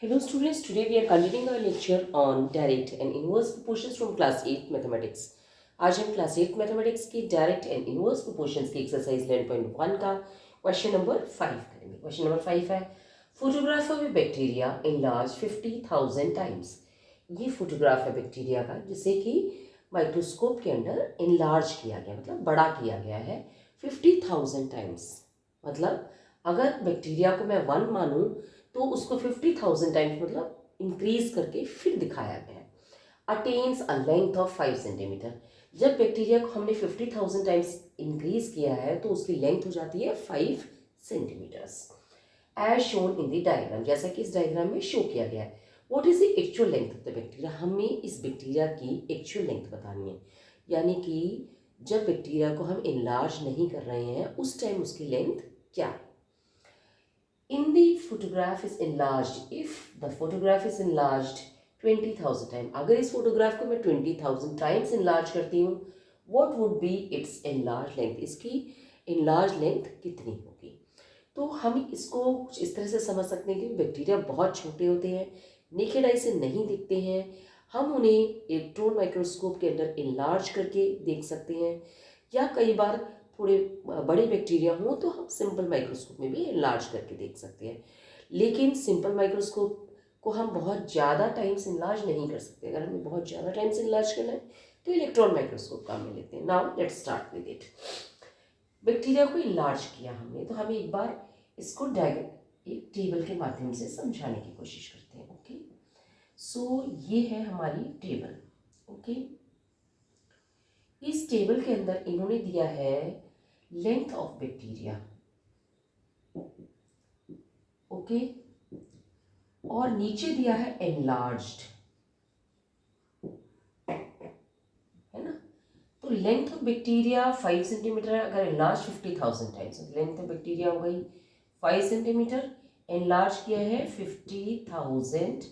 Hello students, today we are continuing our lecture on direct and inverse proportions from class 8 mathematics. आज हम class 8 mathematics की direct and inverse proportions की exercise 11.1 का question number 5 करेंगे. Question number 5 है photograph of A bacteria enlarged 50,000 times. ये photograph है bacteria का जिसे कि माइक्रोस्कोप के अंदर enlarge किया गया, मतलब बड़ा किया गया है 50,000 टाइम्स. मतलब अगर बैक्टीरिया को मैं 1 मानूं तो उसको 50,000 टाइम्स मतलब इंक्रीज करके फिर दिखाया गया है. Attains a length of 5 centimetre. जब बैक्टीरिया को हमने 50,000 टाइम्स इंक्रीज किया है तो उसकी लेंथ हो जाती है 5 centimetres as shown in the diagram, जैसा कि इस डायग्राम में शो किया गया है. What is the actual length of the bacteria. हमें इस बैक्टीरिया की एक्चुअल लेंथ बतानी है, यानी कि जब बैक्टीरिया को हम इनलार्ज नहीं कर रहे हैं उस टाइम उसकी लेंथ क्या है. In the photograph is enlarged. If the photograph is enlarged 20,000 time, अगर इस फोटोग्राफ को मैं 20,000 टाइम्स enlarge करती हूँ, what would be its enlarged length. इसकी enlarged length कितनी होगी. तो हम इसको कुछ इस तरह से समझ सकते हैं कि बैक्टीरिया बहुत छोटे होते हैं, नेकेड आई से नहीं दिखते हैं. हम उन्हें इलेक्ट्रॉन माइक्रोस्कोप के अंदर enlarge करके देख सकते हैं, या कई बार थोड़े बड़े बैक्टीरिया हों तो हम सिंपल माइक्रोस्कोप में भी enlarge करके देख सकते हैं. लेकिन सिंपल माइक्रोस्कोप को हम बहुत ज़्यादा टाइम्स enlarge नहीं कर सकते. अगर हमें बहुत ज़्यादा टाइम्स enlarge करना है तो इलेक्ट्रॉन माइक्रोस्कोप काम में लेते हैं. Now let's start with it. Bacteria को enlarge किया हमने, तो हमें एक बार इसको एक टेबल के माध्यम से समझाने की कोशिश करते हैं. ओके, सो ये है हमारी टेबल. ओके, इस टेबल के अंदर इन्होंने दिया है लेंथ ऑफ बैक्टीरिया. ओके, और नीचे दिया है एनलार्ज्ड, है ना. तो लेंथ ऑफ बैक्टीरिया 5 सेंटीमीटर है. अगर enlarge 50,000 times, length of bacteria हो गई 5 सेंटीमीटर, एनलार्ज किया है 50,000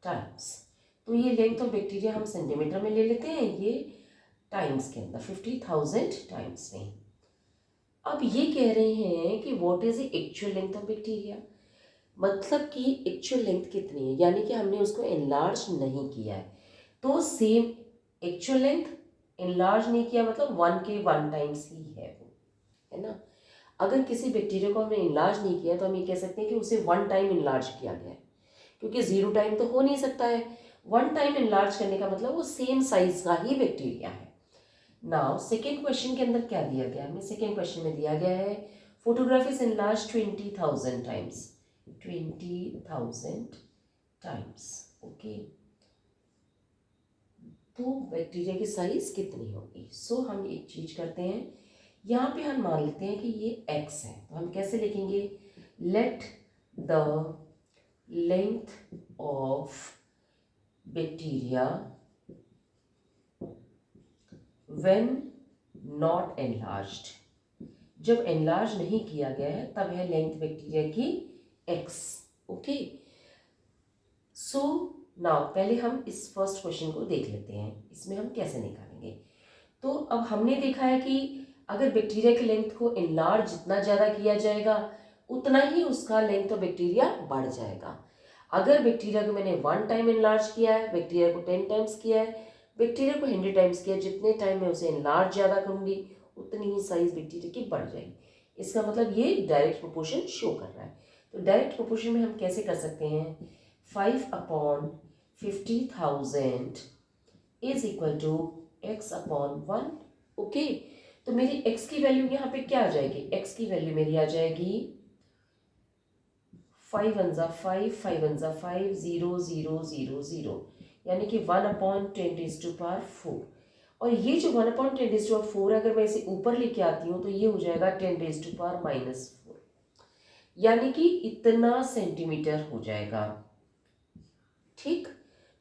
टाइम्स. तो ये लेंथ ऑफ बैक्टीरिया हम सेंटीमीटर में ले लेते हैं, ये टाइम्स के अंदर 50,000 टाइम्स में. अब ये कह रहे हैं कि what is the actual length of bacteria, मतलब कि एक्चुअल लेंथ कितनी है, यानी कि हमने उसको एनलार्ज नहीं किया है तो सेम एक्चुअल लेंथ. एनलार्ज नहीं किया मतलब 1 के 1 टाइम्स ही है वो, है ना. अगर किसी बैक्टीरिया को हमने एनलार्ज नहीं किया तो हम ये कह सकते हैं कि उसे 1 टाइम एनलार्ज किया गया है, क्योंकि 0 टाइम तो हो नहीं सकता है. 1 टाइम एनलार्ज करने का मतलब वो सेम साइज का ही बैक्टीरिया है. नाउ सेकेंड क्वेश्चन के अंदर क्या दिया गया है, हमें सेकेंड क्वेश्चन में दिया गया है photograph is enlarge 20,000 times. 20,000 times. Okay, तो बैक्टीरिया की साइज कितनी होगी. सो हम एक चीज करते हैं, यहाँ पे हम मान लेते हैं कि ये x है, तो हम कैसे लिखेंगे, let the length of bacteria when not enlarged. जब एनलार्ज नहीं किया गया है तब है लेंथ बैक्टीरिया की x. ओके, सो नाउ पहले हम इस फर्स्ट क्वेश्चन को देख लेते हैं, इसमें हम कैसे निकालेंगे. तो अब हमने देखा है कि अगर बैक्टीरिया की लेंथ को एनलार्ज जितना ज़्यादा किया जाएगा उतना ही उसका लेंथ ऑफ बैक्टीरिया बढ़ जाएगा. अगर बैक्टीरिया को मैंने 1 टाइम एनलार्ज किया है, बैक्टीरिया को 10 टाइम्स किया है, बैक्टीरिया को 100 टाइम्स किया, जितने टाइम मैं उसे एनलार्ज ज़्यादा करूँगी उतनी ही साइज बैक्टीरिया की बढ़ जाएगी. इसका मतलब ये डायरेक्ट प्रोपोर्शन शो कर रहा है. तो डायरेक्ट प्रोपोर्शन में हम कैसे कर सकते हैं, 5/50,000 is equal to x/1. Okay, तो मेरी x की वैल्यू यहाँ पे क्या आ जाएगी, x की वैल्यू मेरी आ जाएगी 5 1 जा 5, 5 1 जा 5, 0 0 0 0, यानी कि 1/10⁻⁴. और ये जो 1/10⁴ अगर मैं इसे ऊपर लेके आती हूँ तो ये हो जाएगा 10⁻⁻⁴, यानी कि इतना सेंटीमीटर हो जाएगा. ठीक,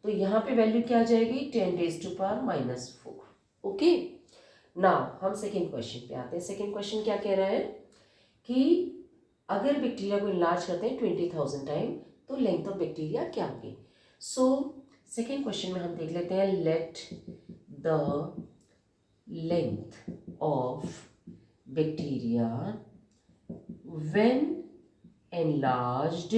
तो यहाँ पे वैल्यू क्या आ जाएगी 10⁻⁻⁴. ओके, नाउ हम सेकेंड क्वेश्चन पे आते हैं. सेकेंड क्वेश्चन क्या कह रहा है कि अगर बैक्टीरिया को इनलार्ज करते हैं 20,000 टाइम तो लेंथ ऑफ बैक्टीरिया क्या होगी. सो सेकेंड क्वेश्चन में हम देख लेते हैं, let the length of bacteria when enlarged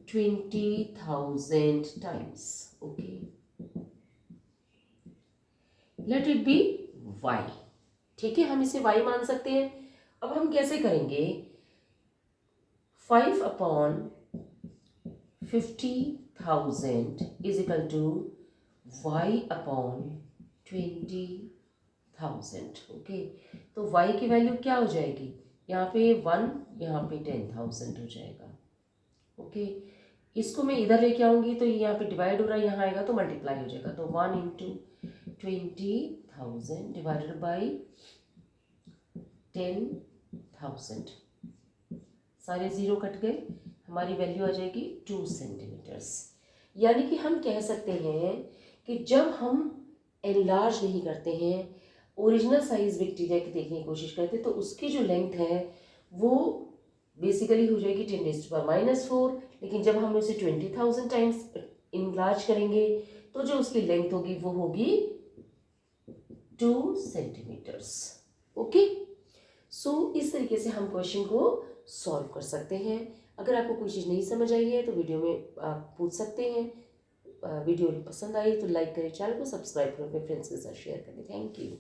20,000 times. Okay, let it be y. ठीक है, हम इसे y मान सकते हैं. अब हम कैसे करेंगे? 5/50,000 is equal to y/20,000. Okay, तो y की वैल्यू क्या हो जाएगी? यहाँ पे 1, यहाँ पे 10,000 हो जाएगा. ओके, इसको मैं इधर लेके आऊंगी तो यहाँ पे डिवाइड हो रहा है, यहाँ आएगा तो मल्टीप्लाई हो जाएगा. तो 1 × 20,000 डिवाइडेड बाई 10,000. सारे ज़ीरो कट गए, हमारी वैल्यू आ जाएगी 2 सेंटीमीटर्स. यानी कि हम कह सकते हैं कि जब हम एनलार्ज नहीं करते हैं, ओरिजिनल साइज बैक्टीरिया की देखने की कोशिश करते हैं, तो उसकी जो लेंथ है वो बेसिकली हो जाएगी 10⁻⁻⁴. लेकिन जब हम उसे 20,000 टाइम्स इनलार्ज करेंगे तो जो उसकी लेंथ होगी वो होगी 2 सेंटीमीटर्स. ओके, सो इस तरीके से हम क्वेश्चन को सॉल्व कर सकते हैं. अगर आपको कोई चीज़ नहीं समझ आई है तो वीडियो में आप पूछ सकते हैं. वीडियो पसंद आई तो लाइक करें, चैनल को सब्सक्राइब करें, अपने फ्रेंड्स के साथ शेयर करें. Thank you.